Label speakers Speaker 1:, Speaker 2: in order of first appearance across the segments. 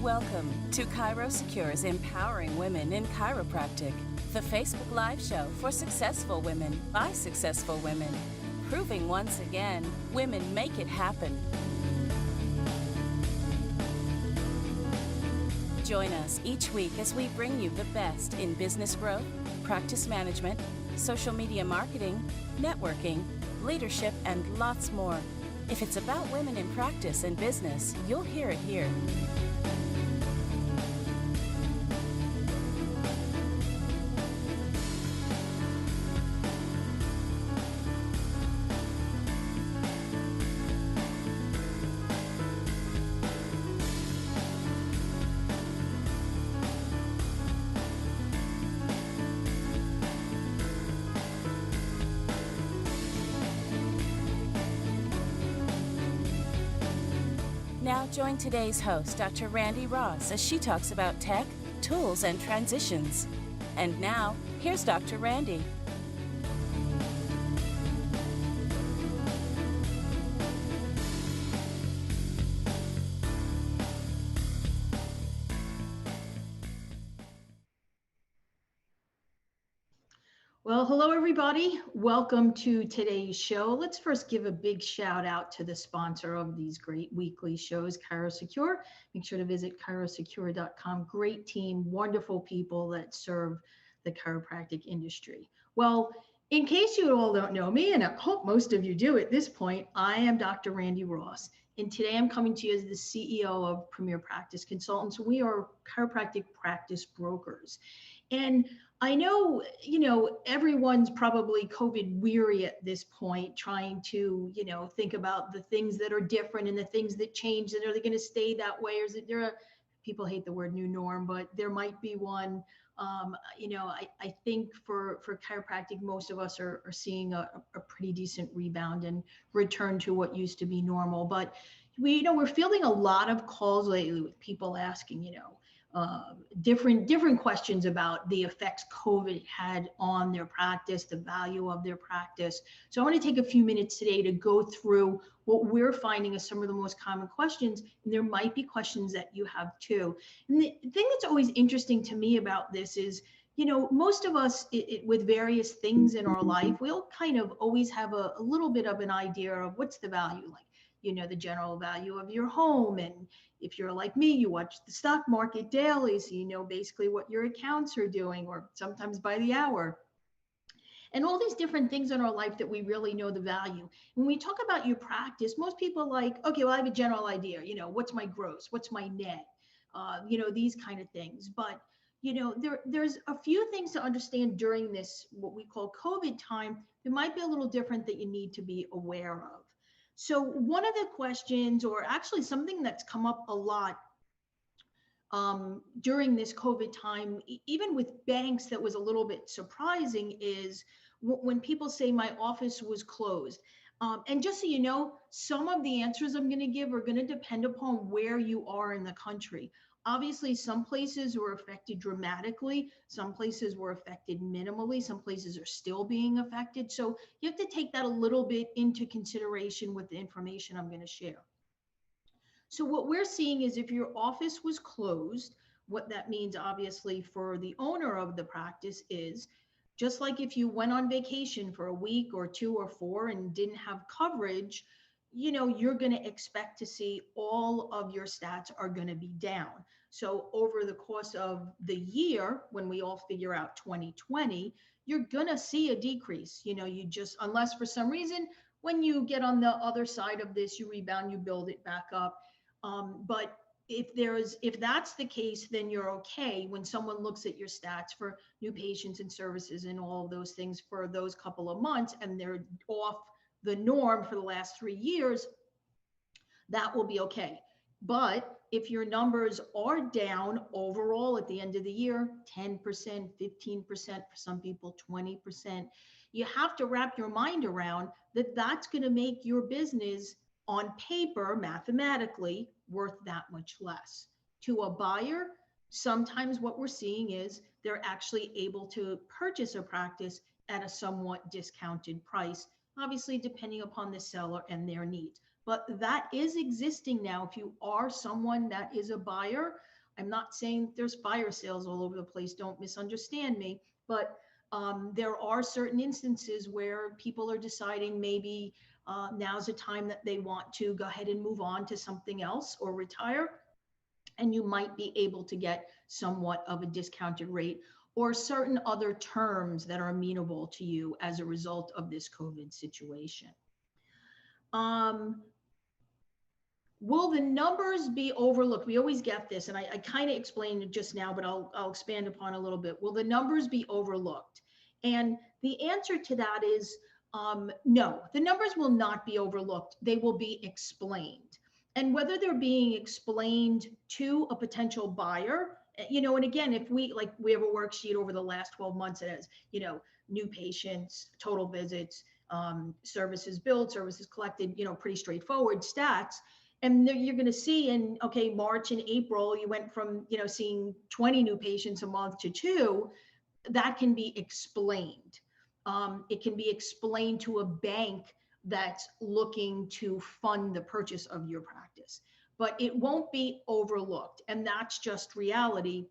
Speaker 1: Welcome to ChiroSecure's Empowering Women in Chiropractic, the Facebook Live show for successful women by successful women, proving once again women make it happen. Join us each week as we bring you the best in business growth, practice management, social media marketing, networking, leadership, and lots more. If it's about women in practice and business, you'll hear it here. Now join today's host, Dr. Randi Ross, as she talks about tech, tools, and transitions. And now, here's Dr. Randi.
Speaker 2: Well, hello, everybody. Welcome to today's show. Let's first give a big shout out to the sponsor of these great weekly shows, ChiroSecure. Make sure to visit ChiroSecure.com. Great team, wonderful people that serve the chiropractic industry. Well, in case you all don't know me, and I hope most of you do at this point, I am Dr. Randi Ross. And today I'm coming to you as the CEO of Premier Practice Consultants. We are chiropractic practice brokers. And I know, everyone's probably COVID weary at this point, trying to, think about the things that are different and the things that change, and are they going to stay that way? Or is it people hate the word new norm, but there might be one. I think for chiropractic, most of us are seeing a pretty decent rebound and return to what used to be normal. But we're fielding a lot of calls lately with people asking, different questions about the effects COVID had on their practice, the value of their practice. So I want to take a few minutes today to go through what we're finding as some of the most common questions, and there might be questions that you have too. And the thing that's always interesting to me about this is, most of us with various things in our life, we'll kind of always have a little bit of an idea of what's the value, like, the general value of your home. And if you're like me, you watch the stock market daily, so you know basically what your accounts are doing, or sometimes by the hour. And all these different things in our life that we really know the value. When we talk about your practice, most people are like, okay, well, I have a general idea, what's my gross, what's my net, these kind of things. But there's a few things to understand during this, what we call COVID time, that might be a little different that you need to be aware of. So one of the questions, or actually something that's come up a lot during this COVID time, even with banks, that was a little bit surprising, is when people say my office was closed. And just so you know, some of the answers I'm going to give are going to depend upon where you are in the country. Obviously, some places were affected dramatically. Some places were affected minimally. Some places are still being affected. So you have to take that a little bit into consideration with the information I'm going to share. So what we're seeing is, if your office was closed, what that means, obviously, for the owner of the practice is, just like if you went on vacation for a week or 2 or 4 and didn't have coverage, you're going to expect to see all of your stats are going to be down. So over the course of the year, when we all figure out 2020, you're going to see a decrease. You just, unless for some reason, when you get on the other side of this, you rebound, you build it back up. But if that's the case, then you're okay when someone looks at your stats for new patients and services and all of those things for those couple of months, and they're off the norm for the last 3 years, that will be okay. But if your numbers are down overall at the end of the year, 10%, 15%, for some people, 20%, you have to wrap your mind around that that's going to make your business on paper, mathematically, worth that much less. To a buyer, sometimes what we're seeing is they're actually able to purchase a practice at a somewhat discounted price, obviously depending upon the seller and their needs. But that is existing now. If you are someone that is a buyer, I'm not saying there's fire sales all over the place. Don't misunderstand me, but there are certain instances where people are deciding maybe now's the time that they want to go ahead and move on to something else or retire. And you might be able to get somewhat of a discounted rate or certain other terms that are amenable to you as a result of this COVID situation. Um, Will the numbers be overlooked? We always get this, and I kind of explained it just now, but I'll expand upon a little bit. Will the numbers be overlooked? And the answer to that is no, the numbers will not be overlooked. They will be explained. And whether they're being explained to a potential buyer, and again, if we have a worksheet over the last 12 months that has, new patients, total visits, services billed, services collected, pretty straightforward stats. And you're going to see in, okay, March and April, you went from, seeing 20 new patients a month to 2. That can be explained. It can be explained to a bank that's looking to fund the purchase of your practice, but it won't be overlooked. And that's just reality.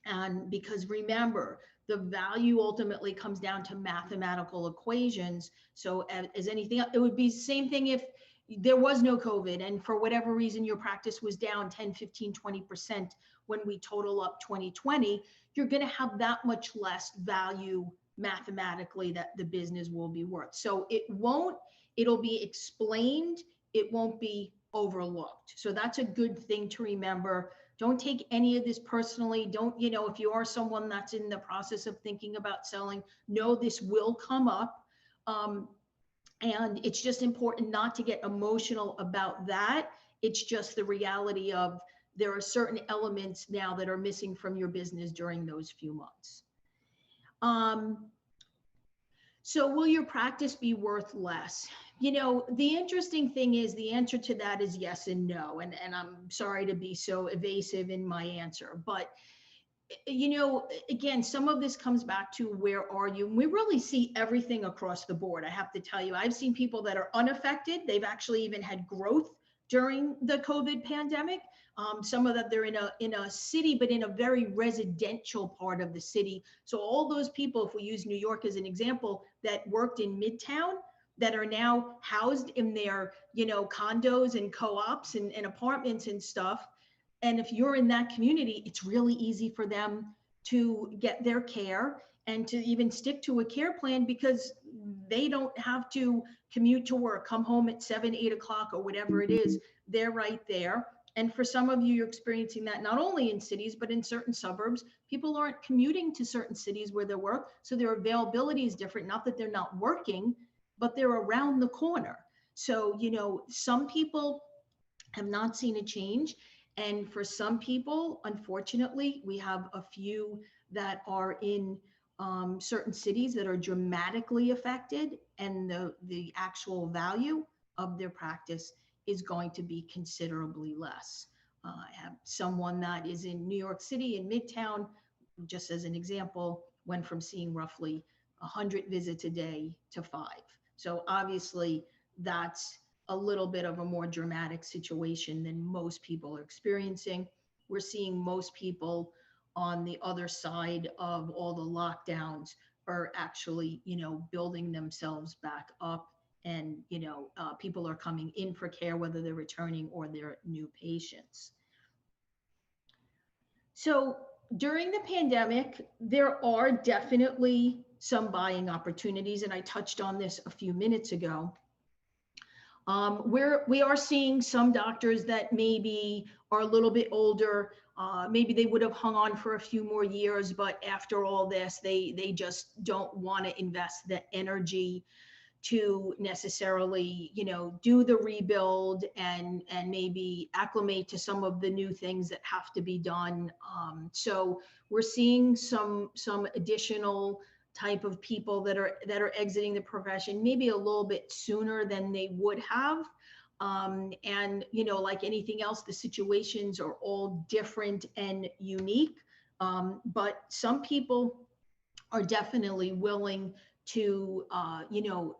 Speaker 2: And because remember, the value ultimately comes down to mathematical equations. So as anything else, it would be the same thing if there was no COVID and for whatever reason your practice was down 10, 15, 20% when we total up 2020, you're going to have that much less value mathematically that the business will be worth. So it'll be explained, it won't be overlooked. So that's a good thing to remember. Don't take any of this personally. Don't, if you are someone that's in the process of thinking about selling, know this will come up. And it's just important not to get emotional about that. It's just the reality of there are certain elements now that are missing from your business during those few months. So will your practice be worth less? The interesting thing is the answer to that is yes and no. And I'm sorry to be so evasive in my answer, but again, some of this comes back to where are you? And we really see everything across the board. I have to tell you, I've seen people that are unaffected. They've actually even had growth during the COVID pandemic. Some of that they're in a city, but in a very residential part of the city. So all those people, if we use New York as an example, that worked in Midtown, that are now housed in their, condos and co-ops and apartments and stuff. And if you're in that community, it's really easy for them to get their care and to even stick to a care plan because they don't have to commute to work, come home at 7, 8 o'clock or whatever it is. They're right there. And for some of you, you're experiencing that not only in cities, but in certain suburbs. People aren't commuting to certain cities where they work. So their availability is different. Not that they're not working, but they're around the corner. So, some people have not seen a change. And for some people, unfortunately, we have a few that are in certain cities that are dramatically affected, and the actual value of their practice is going to be considerably less. I have someone that is in New York City in Midtown, just as an example, went from seeing roughly 100 visits a day to 5. So obviously that's a little bit of a more dramatic situation than most people are experiencing. We're seeing most people on the other side of all the lockdowns are actually, building themselves back up, and, people are coming in for care, whether they're returning or they're new patients. So during the pandemic, there are definitely some buying opportunities, and I touched on this a few minutes ago. We are seeing some doctors that maybe are a little bit older. Maybe they would have hung on for a few more years, but after all this, they just don't want to invest the energy to necessarily, do the rebuild and maybe acclimate to some of the new things that have to be done. So we're seeing some additional type of people that are exiting the profession maybe a little bit sooner than they would have. And like anything else, the situations are all different and unique. But some people are definitely willing to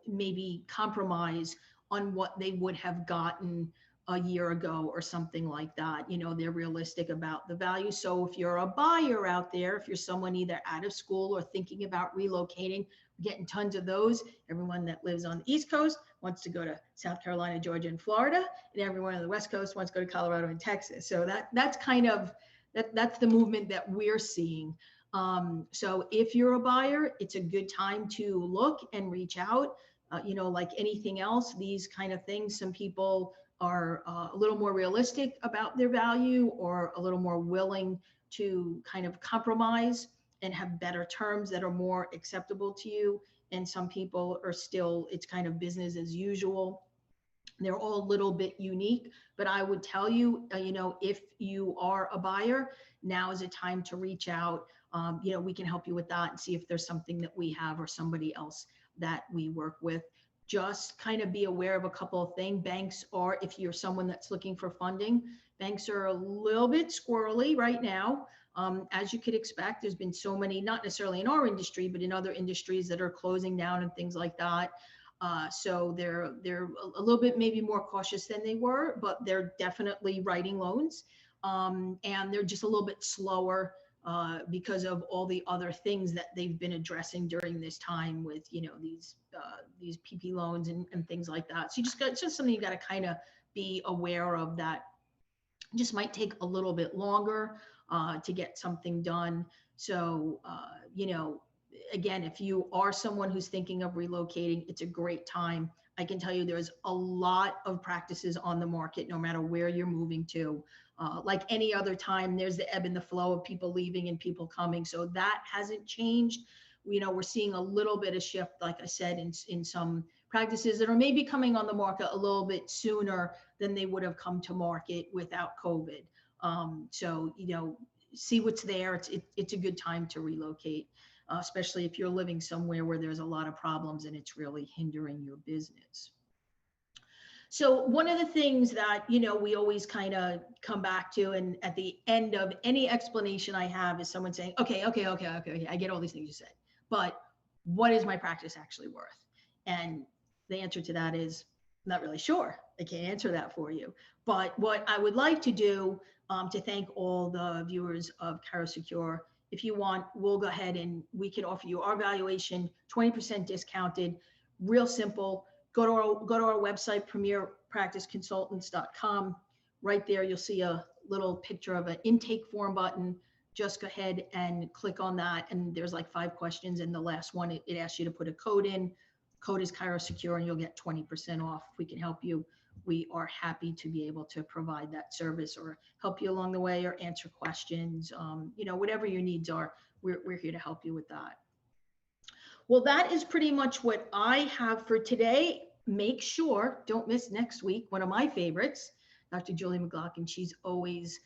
Speaker 2: maybe compromise on what they would have gotten a year ago or something like that. They're realistic about the value. So if you're a buyer out there, if you're someone either out of school or thinking about relocating, we're getting tons of those. Everyone that lives on the East Coast wants to go to South Carolina, Georgia, and Florida, and everyone on the West Coast wants to go to Colorado and Texas. So that's kind of that's the movement that we're seeing. So if you're a buyer, it's a good time to look and reach out. Like anything else, these kind of things, some people are a little more realistic about their value or a little more willing to kind of compromise and have better terms that are more acceptable to you. And some people are still, it's kind of business as usual. They're all a little bit unique, but I would tell you, if you are a buyer, now is a time to reach out. We can help you with that and see if there's something that we have or somebody else that we work with. Just kind of be aware of a couple of things. Banks are, if you're someone that's looking for funding, banks are a little bit squirrely right now. As you could expect, there's been so many, not necessarily in our industry, but in other industries that are closing down and things like that. So they're a little bit maybe more cautious than they were, but they're definitely writing loans. And they're just a little bit slower because of all the other things that they've been addressing during this time with, these PP loans and things like that. So it's just something you got to kind of be aware of, that just might take a little bit longer to get something done. So, again, if you are someone who's thinking of relocating, it's a great time. I can tell you there's a lot of practices on the market, no matter where you're moving to. Like any other time, there's the ebb and the flow of people leaving and people coming. So that hasn't changed. We're seeing a little bit of shift, like I said, in some practices that are maybe coming on the market a little bit sooner than they would have come to market without COVID. So, see what's there. It's a good time to relocate, especially if you're living somewhere where there's a lot of problems and it's really hindering your business. So one of the things that, we always kind of come back to, and at the end of any explanation I have, is someone saying, okay, I get all these things you said, but what is my practice actually worth? And the answer to that is, I'm not really sure. I can't answer that for you. But what I would like to do, to thank all the viewers of ChiroSecure, if you want, we'll go ahead and we can offer you our valuation, 20% discounted, real simple. Go to our website, premierpracticeconsultants.com. Right there, you'll see a little picture of an intake form button. Just go ahead and click on that. And there's like 5 questions. And the last one, it asks you to put a code in. Code is ChiroSecure, and you'll get 20% off. If we can help you, we are happy to be able to provide that service or help you along the way or answer questions. Whatever your needs are, we're here to help you with that. Well, that is pretty much what I have for today. Make sure, don't miss next week, one of my favorites, Dr. Julie McLaughlin. She's always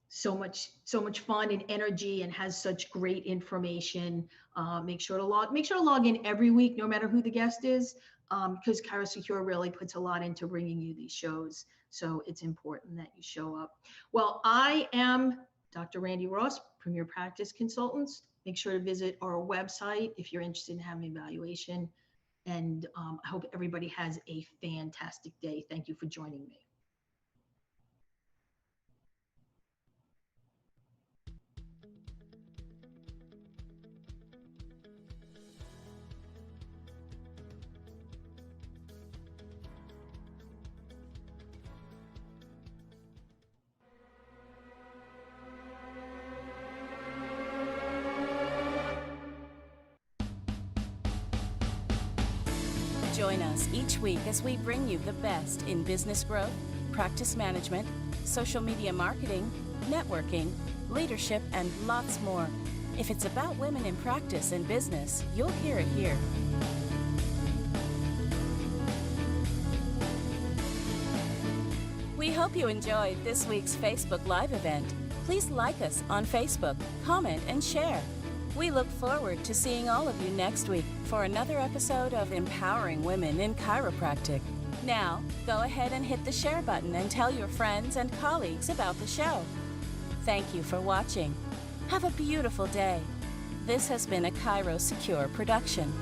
Speaker 2: so much fun and energy and has such great information. Make sure to log in every week, no matter who the guest is, because ChiroSecure really puts a lot into bringing you these shows. So it's important that you show up. Well, I am Dr. Randi Ross, Premier Practice Consultants. Make sure to visit our website if you're interested in having an evaluation. And I hope everybody has a fantastic day. Thank you for joining me.
Speaker 1: Join us each week as we bring you the best in business growth, practice management, social media marketing, networking, leadership, and lots more. If it's about women in practice and business, you'll hear it here. We hope you enjoyed this week's Facebook Live event. Please like us on Facebook, comment, and share. We look forward to seeing all of you next week for another episode of Empowering Women in Chiropractic. Now, go ahead and hit the share button and tell your friends and colleagues about the show. Thank you for watching. Have a beautiful day. This has been a ChiroSecure production.